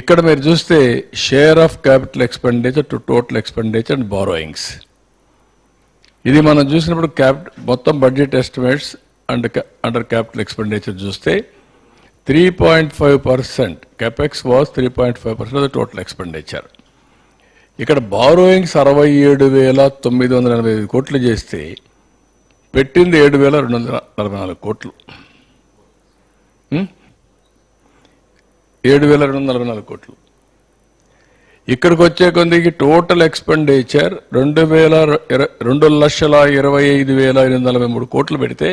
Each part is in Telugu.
ఇక్కడ మీరు చూస్తే share of capital expenditure to total expenditure and borrowings, ఇది మనం చూసినప్పుడు మొత్తం budget estimates under capital expenditure చూస్తే 3.5%, capex was 3.5% of the total expenditure. ఇక్కడ బారోయింగ్స్ 67,985 కోట్లు చేస్తే పెట్టింది 7,244 కోట్లు. 7,244 కోట్లు. ఇక్కడికి వచ్చే కొద్దికి టోటల్ ఎక్స్పెండిచర్ 2,25,843 కోట్లు పెడితే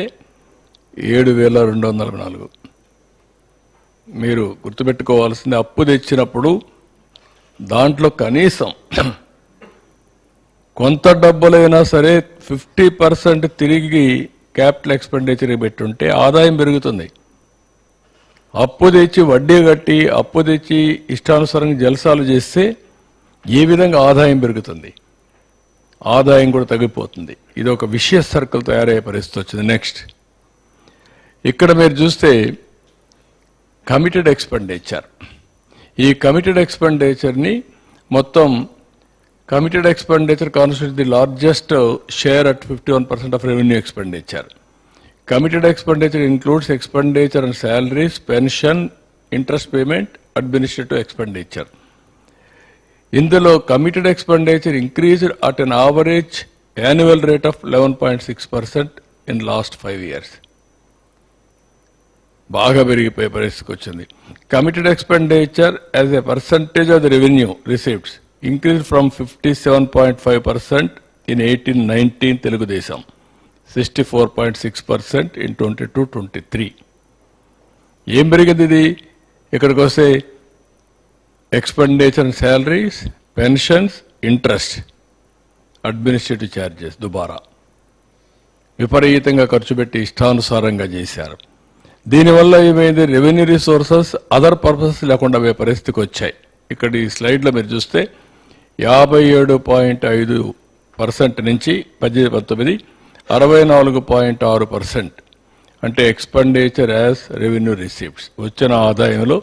7,244. మీరు గుర్తుపెట్టుకోవాల్సింది, అప్పు తెచ్చినప్పుడు దాంట్లో కనీసం కొంత డబ్బులైనా సరే 50% తిరిగి క్యాపిటల్ ఎక్స్పెండిచర్ పెట్టుంటే ఆదాయం పెరుగుతుంది. అప్పు తెచ్చి వడ్డీ కట్టి అప్పు తెచ్చి ఇష్టానుసారంగా జల్సాలు చేస్తే ఏ విధంగా ఆదాయం పెరుగుతుంది? ఆదాయం కూడా తగ్గిపోతుంది. ఇది ఒక విషియస్ సర్కిల్ తయారయ్యే పరిస్థితి వచ్చింది. నెక్స్ట్, ఇక్కడ మీరు చూస్తే కమిటెడ్ ఎక్స్పెండిచర్, ఈ కమిటెడ్ ఎక్స్పెండిచర్ని మొత్తం committed expenditure constitute the largest share at 51% of revenue expenditure. Committed expenditure includes expenditure on salaries, pension, interest payment, administrative expenditure. ఇందులో committed expenditure increased at an average annual rate of 11.6% in last 5 years. బాగా పెరిగిపోయే పరిస్థితికి వచ్చింది. Committed expenditure as a percentage of the revenue receipts increased from 57.5% in 18-19 Telugudesam. 64.6% in 22-23. ఏం పెరిగింది ఇది? ఇక్కడికి వస్తే expenditure and salaries, pensions, interest, administrative charges దుబారా విపరీతంగా ఖర్చు పెట్టి ఇష్టానుసారంగా చేశారు. దీనివల్ల ఏమైంది? రెవెన్యూ రిసోర్సెస్ అదర్ పర్పసెస్ లేకుండా పోయే పరిస్థితికి వచ్చాయి. ఇక్కడ ఈ స్లైడ్లో మీరు చూస్తే 57.5% నుంచి 18-19 64.6%, అంటే ఎక్స్పెండిచర్ యాజ్ రెవెన్యూ రిసీప్ట్స్, వచ్చిన ఆదాయంలో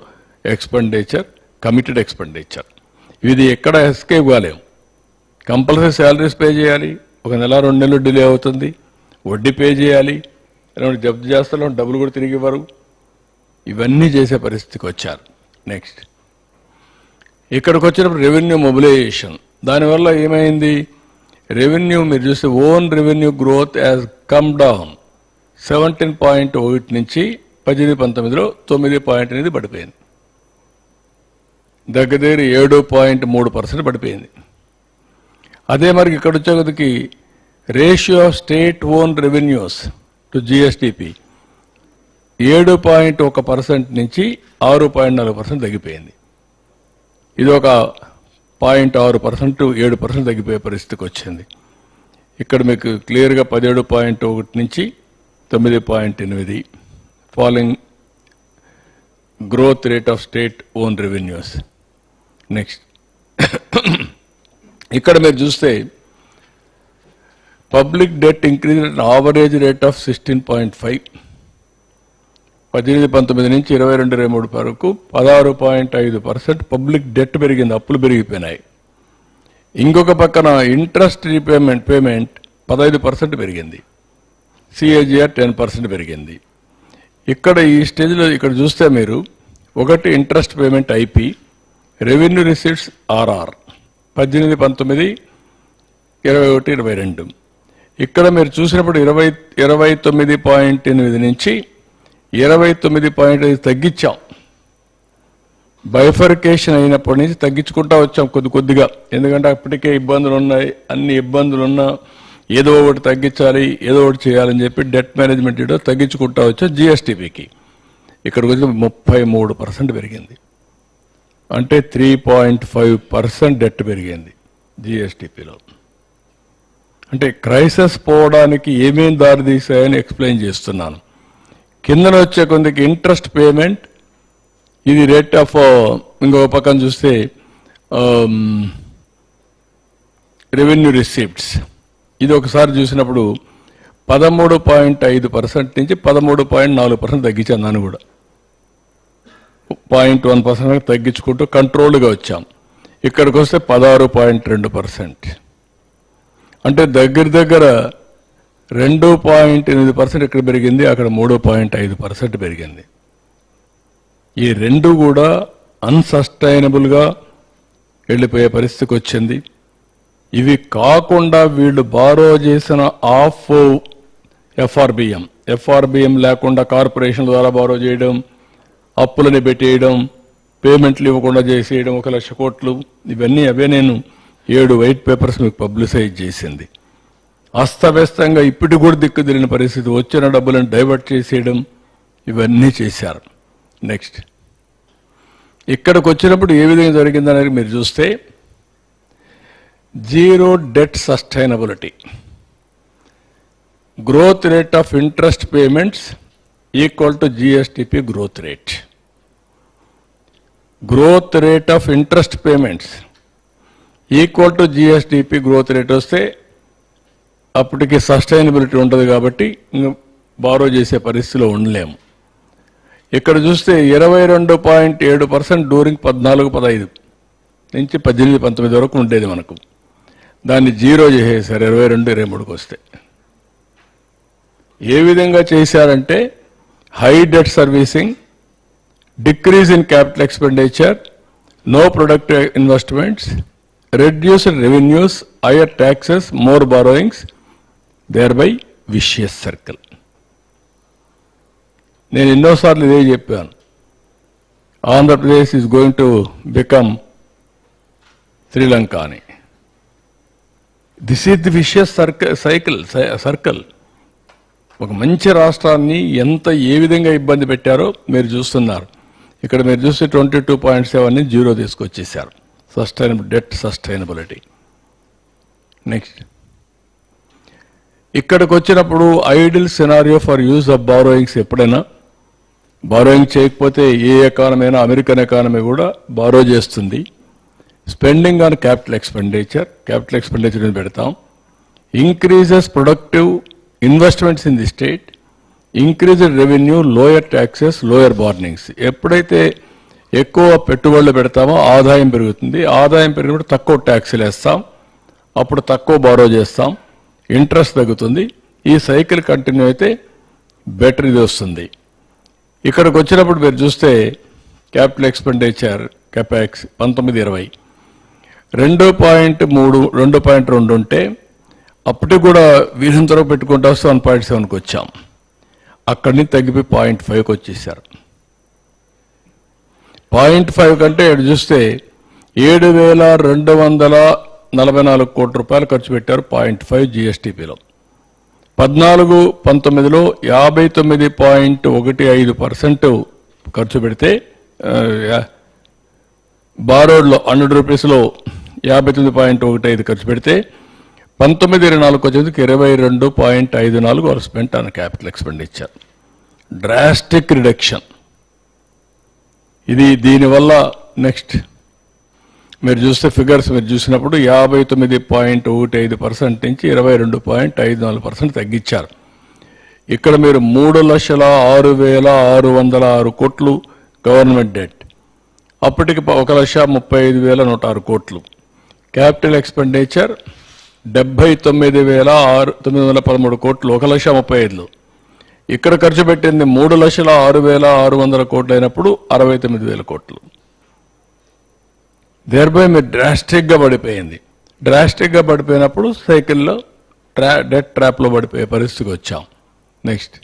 ఎక్స్పెండిచర్, కమిటెడ్ ఎక్స్పెండిచర్. ఇది ఎక్కడ ఎస్కేప్ కాలేము. కంపల్సరీ శాలరీస్ పే చేయాలి, ఒక నెల 2 నెలలు డిలే అవుతుంది, వడ్డీ పే చేయాలి, జప్తు చేస్తాం, డబ్బులు కూడా తిరిగి ఇవ్వరు. ఇవన్నీ చేసే పరిస్థితికి వచ్చారు. నెక్స్ట్, ఇక్కడికి వచ్చినప్పుడు రెవెన్యూ మొబిలైజేషన్, దానివల్ల ఏమైంది? రెవెన్యూ మీరు చూస్తే own revenue growth as come down 17.1 నుంచి 18-19లో 9.8 పడిపోయింది. దగ్గర 7.3% పడిపోయింది. అదే మరి ఇక్కడ వచ్చేకొద్దికి ratio of state own revenues to GSDP 7.1% నుంచి 6.4% తగ్గిపోయింది. ఇది ఒక 0.6% 7% తగ్గిపోయే పరిస్థితికి వచ్చింది. ఇక్కడ మీకు క్లియర్గా 17.1 నుంచి 9.8 following growth rate of state own revenues. Next, ఇక్కడ మీరు చూస్తే public debt increase at average rate of 16.5, 18-19 నుంచి 22-23 వరకు 16.5% పబ్లిక్ డెట్ పెరిగింది, అప్పులు పెరిగిపోయినాయి. ఇంకొక పక్కన ఇంట్రెస్ట్ రీపేమెంట్ 15% పెరిగింది, సిఏజిఆర్ 10% పెరిగింది. ఇక్కడ ఈ స్టేజ్లో ఇక్కడ చూస్తే మీరు ఒకటి interest payment IP, revenue receipts RR 18-19, 21-22. ఇక్కడ మీరు చూసినప్పుడు 29.8 నుంచి 29.5 తగ్గించాం. బైఫర్కేషన్ అయినప్పటి నుంచి తగ్గించుకుంటా వచ్చాం కొద్దిగా, ఎందుకంటే అప్పటికే ఇబ్బందులు ఉన్నాయి. అన్ని ఇబ్బందులు ఉన్నా ఏదో ఒకటి తగ్గించాలి, ఏదో ఒకటి చేయాలని చెప్పి డెట్ మేనేజ్మెంట్ తగ్గించుకుంటా వచ్చాం. జిఎస్టిపికి ఇక్కడికి వచ్చి 33% పెరిగింది, అంటే 3.5% డెట్ పెరిగింది జిఎస్టిపిలో. అంటే క్రైసిస్ పోవడానికి ఏమేం దారి తీసాయని ఎక్స్ప్లెయిన్ చేస్తున్నాను. కిందన వచ్చే కొందికి ఇంట్రెస్ట్ పేమెంట్, ఇది రేట్ ఆఫ్, ఇంకొక పక్కన చూస్తే రెవెన్యూ రిసీప్ట్స్, ఇది ఒకసారి చూసినప్పుడు 13.5% నుంచి 13.4% తగ్గించాను. దాన్ని కూడా 0.1% తగ్గించుకుంటూ కంట్రోల్గా వచ్చాం. ఇక్కడికి వస్తే 16.2%. అంటే దగ్గర 2.8% ఇక్కడ పెరిగింది, అక్కడ 3.5% పెరిగింది. ఈ రెండు కూడా అన్సస్టైనబుల్గా వెళ్ళిపోయే పరిస్థితికి వచ్చింది. ఇవి కాకుండా వీళ్ళు బారో చేసిన ఆఫ్ ఎఫ్ఆర్బిఎం లేకుండా కార్పొరేషన్ ద్వారా బారో చేయడం, అప్పులని పెట్టేయడం, పేమెంట్లు ఇవ్వకుండా చేసేయడం 1,00,000 కోట్లు, ఇవన్నీ అవే నేను 7 వైట్ పేపర్స్ మీకు పబ్లిసైజ్ చేసింది. అస్తవ్యస్తంగా ఇప్పటికి కూడా దిక్కు తెలియని పరిస్థితి, వచ్చిన డబ్బులను డైవర్ట్ చేసేయడం, ఇవన్నీ చేశారు. నెక్స్ట్ ఇక్కడికి వచ్చినప్పుడు ఏ విధంగా జరిగిందనేది మీరు చూస్తే, zero debt sustainability, growth rate of interest payments equal to GSTP growth rate. Growth rate of interest payments equal to GSTP growth rate వస్తే అప్పటికి సస్టైనబిలిటీ ఉంటుంది, కాబట్టి బారో చేసే పరిస్థితిలో ఉండలేము. ఇక్కడ చూస్తే 22.7% డ్యూరింగ్ 14-15 నుంచి 18-19 వరకు ఉండేది మనకు. దాన్ని జీరో చేసేసారు 22-23కి వస్తే. ఏ విధంగా చేశారంటే high debt servicing, decrease in capital expenditure, no productive investments, reduced revenues, hire taxes, more borrowings, there by vicious circle. నేను ఎన్నోసార్లు ఇదే చెప్పాను, Andhra Pradesh is going to become Sri Lanka అని. This is the vicious circle. ఒక మంచి రాష్ట్రాన్ని ఏ విధంగా ఇబ్బంది పెట్టారో మీరు చూస్తున్నారు. ఇక్కడ మీరు చూస్తే 22.7ని జీరో తీసుకొచ్చేసారు. Debt sustainability. నెక్స్ట్ ఇక్కడికి వచ్చినప్పుడు ideal scenario for use of borrowings. ఎప్పుడైనా బారోయింగ్ చేయకపోతే ఏ ఎకానమీ అయినా, అమెరికన్ ఎకానమీ కూడా బారో చేస్తుంది. స్పెండింగ్ ఆన్ క్యాపిటల్ ఎక్స్పెండిచర్ పెడతాం. Increases productive investments in the state, increased revenue, lower taxes, lower borrowings. ఎప్పుడైతే ఎక్కువ పెట్టుబడులు పెడతామో ఆదాయం పెరుగుతుంది. ఆదాయం పెరిగినప్పుడు తక్కువ ట్యాక్స్లు వేస్తాం, అప్పుడు తక్కువ బారో చేస్తాం, ఇంట్రెస్ట్ తగ్గుతుంది. ఈ సైకిల్ కంటిన్యూ అయితే బెటర్ ఇది వస్తుంది. ఇక్కడికి వచ్చినప్పుడు మీరు చూస్తే క్యాపిటల్ ఎక్స్పెండిచర్ కెపాక్స్ 19-20 2.2 ఉంటే అప్పటికి కూడా వీరంతో పెట్టుకుంటూ 1.7కి వచ్చాం. అక్కడి నుంచి తగ్గిపోయి 0.5కి వచ్చేసారు. 0.5 కంటే ఇక్కడ చూస్తే 7,244 కోట్ల రూపాయలు ఖర్చు పెట్టారు 0.5 జిఎస్టిపిలో. 14-19లో 59.15% ఖర్చు పెడితే బారోడ్లో 100 రూపీస్లో 59.15 ఖర్చు పెడితే 19-24 వచ్చేందుకు 22.54 వాళ్ళు spent on capital expenditure. Drastic reduction ఇది. దీనివల్ల నెక్స్ట్ మీరు చూస్తే ఫిగర్స్ మీరు చూసినప్పుడు 59.15% నుంచి 22.54% తగ్గించారు. ఇక్కడ మీరు 3,06,606 కోట్లు గవర్నమెంట్ డెట్, అప్పటికి 1,35,106 కోట్లు. క్యాపిటల్ ఎక్స్పెండిచర్ 79,913 కోట్లు 1,35,000. ఇక్కడ ఖర్చు పెట్టింది 3,06,600 కోట్లు అయినప్పుడు 69,000 కోట్లు. దేర్బై మీరు డ్రాస్టిక్గా పడిపోయింది. డ్రాస్టిక్గా పడిపోయినప్పుడు సైకిల్లో డెట్ ట్రాప్లో పడిపోయే పరిస్థితికి వచ్చాం. నెక్స్ట్